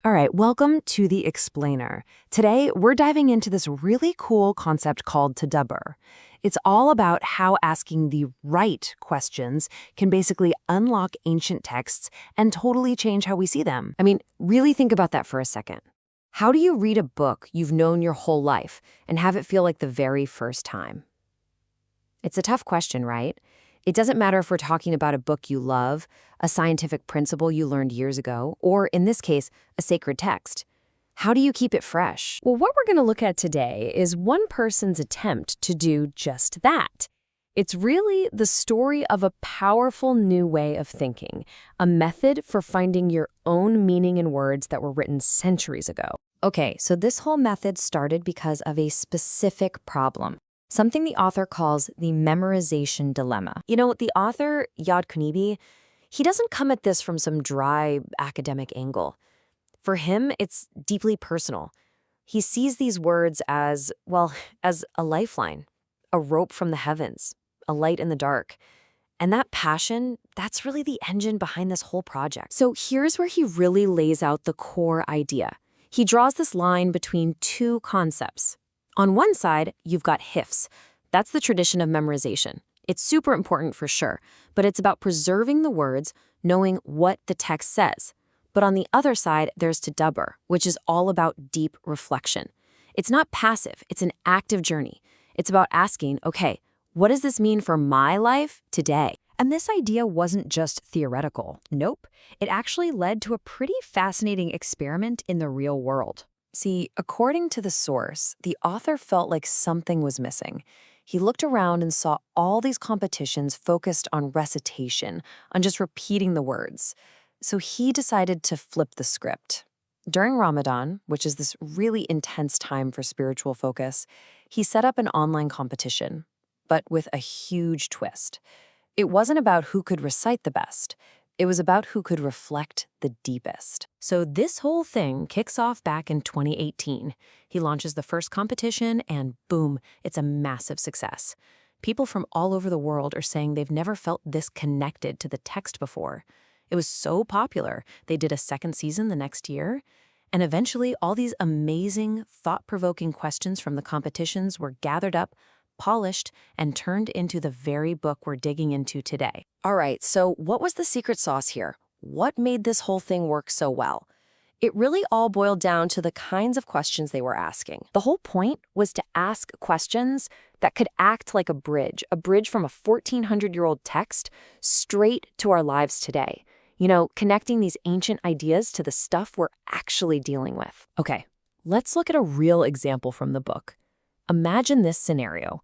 All right, welcome to The Explainer. Today, we're diving into this really cool concept called Tadabbur. It's all about how asking the right questions can basically unlock ancient texts and totally change how we see them. I mean, really think about that for a second. How do you read a book you've known your whole life and have it feel like the very first time? It's a tough question, right? It doesn't matter if we're talking about a book you love, a scientific principle you learned years ago, or in this case, a sacred text. How do you keep it fresh? Well, what we're going to look at today is one person's attempt to do just that. It's really the story of a powerful new way of thinking, a method for finding your own meaning in words that were written centuries ago. Okay, so this whole method started because of a specific problem, something the author calls the memorization dilemma. You know, the author, Yad Kunibi, he doesn't come at this from some dry academic angle. For him, it's deeply personal. He sees these words as, well, as a lifeline, a rope from the heavens, a light in the dark. And that passion, that's really the engine behind this whole project. So here's where he really lays out the core idea. He draws this line between two concepts. On one side, you've got hifz. That's the tradition of memorization. It's super important for sure, but it's about preserving the words, knowing what the text says. But on the other side, there's Tadabbur, which is all about deep reflection. It's not passive, it's an active journey. It's about asking, okay, what does this mean for my life today? And this idea wasn't just theoretical. Nope. It actually led to a pretty fascinating experiment in the real world. See, according to the source, the author felt like something was missing. He looked around and saw all these competitions focused on recitation, on just repeating the words. So he decided to flip the script. During Ramadan, which is this really intense time for spiritual focus, he set up an online competition, but with a huge twist. It wasn't about who could recite the best. It was about who could reflect the deepest. So this whole thing kicks off back in 2018. He launches the first competition and boom, it's a massive success. People from all over the world are saying they've never felt this connected to the text before. It was so popular, they did a second season the next year. And eventually, all these amazing, thought-provoking questions from the competitions were gathered up, polished, and turned into the very book we're digging into today. All right, so what was the secret sauce here? What made this whole thing work so well? It really all boiled down to the kinds of questions they were asking. The whole point was to ask questions that could act like a bridge from a 1,400-year-old text straight to our lives today. You know, connecting these ancient ideas to the stuff we're actually dealing with. Okay, let's look at a real example from the book. Imagine this scenario.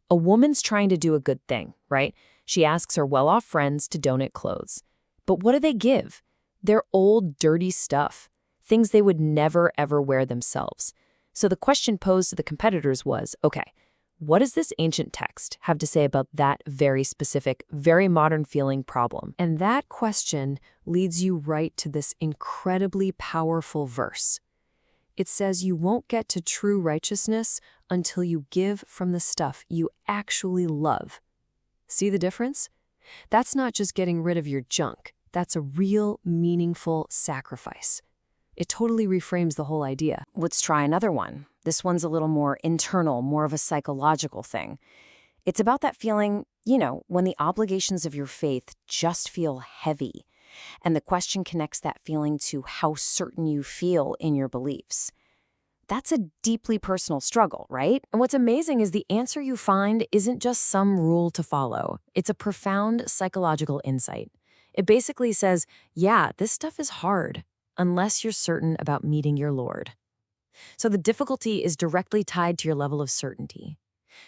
A woman's trying to do a good thing, right? She asks her well-off friends to donate clothes. But what do they give? Their old, dirty stuff, things they would never, ever wear themselves. So the question posed to the competitors was, okay, what does this ancient text have to say about that very specific, very modern-feeling problem? And that question leads you right to this incredibly powerful verse. It says you won't get to true righteousness until you give from the stuff you actually love. See the difference? That's not just getting rid of your junk. That's a real, meaningful sacrifice. It totally reframes the whole idea. Let's try another one. This one's a little more internal, more of a psychological thing. It's about that feeling, you know, when the obligations of your faith just feel heavy. And the question connects that feeling to how certain you feel in your beliefs. That's a deeply personal struggle, right? And what's amazing is the answer you find isn't just some rule to follow. It's a profound psychological insight. It basically says, yeah, this stuff is hard, unless you're certain about meeting your Lord. So the difficulty is directly tied to your level of certainty.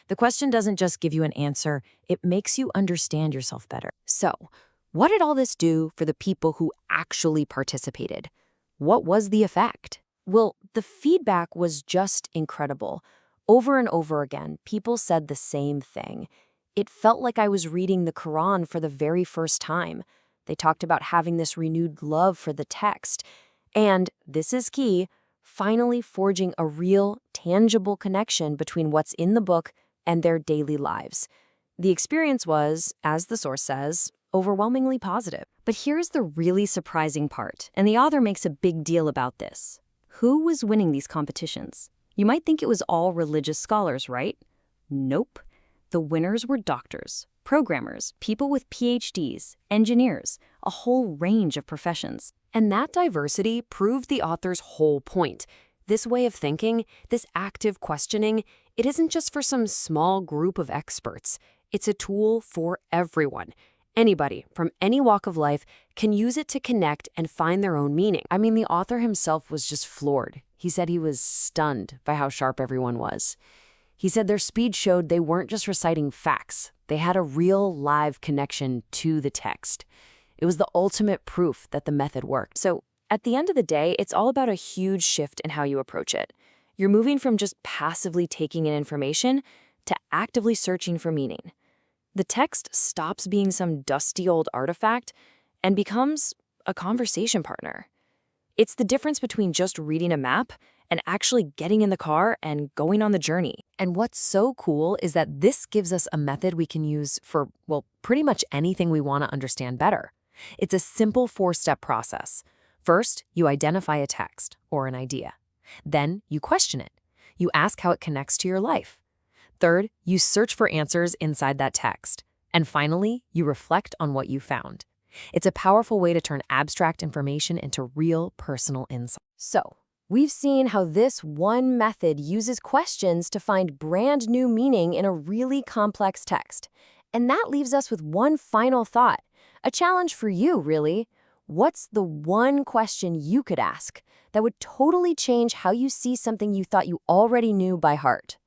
The question doesn't just give you an answer, it makes you understand yourself better. So, what did all this do for the people who actually participated? What was the effect? Well, the feedback was just incredible. Over and over again, people said the same thing. It felt like I was reading the Quran for the very first time. They talked about having this renewed love for the text. And, this is key, finally forging a real, tangible connection between what's in the book and their daily lives. The experience was, as the source says, overwhelmingly positive. But here's the really surprising part, and the author makes a big deal about this. Who was winning these competitions? You might think it was all religious scholars, right? Nope. The winners were doctors, programmers, people with PhDs, engineers, a whole range of professions. And that diversity proved the author's whole point. This way of thinking, this active questioning, it isn't just for some small group of experts. It's a tool for everyone. Anybody from any walk of life can use it to connect and find their own meaning. I mean, the author himself was just floored. He said he was stunned by how sharp everyone was. He said their speed showed they weren't just reciting facts. They had a real live connection to the text. It was the ultimate proof that the method worked. So at the end of the day, it's all about a huge shift in how you approach it. You're moving from just passively taking in information to actively searching for meaning. The text stops being some dusty old artifact and becomes a conversation partner. It's the difference between just reading a map and actually getting in the car and going on the journey. And what's so cool is that this gives us a method we can use for, well, pretty much anything we want to understand better. It's a simple 4-step process. First, you identify a text or an idea. Then you question it. You ask how it connects to your life. Third, you search for answers inside that text. And finally, you reflect on what you found. It's a powerful way to turn abstract information into real personal insight. So, we've seen how this one method uses questions to find brand new meaning in a really complex text. And that leaves us with one final thought, a challenge for you, really. What's the one question you could ask that would totally change how you see something you thought you already knew by heart?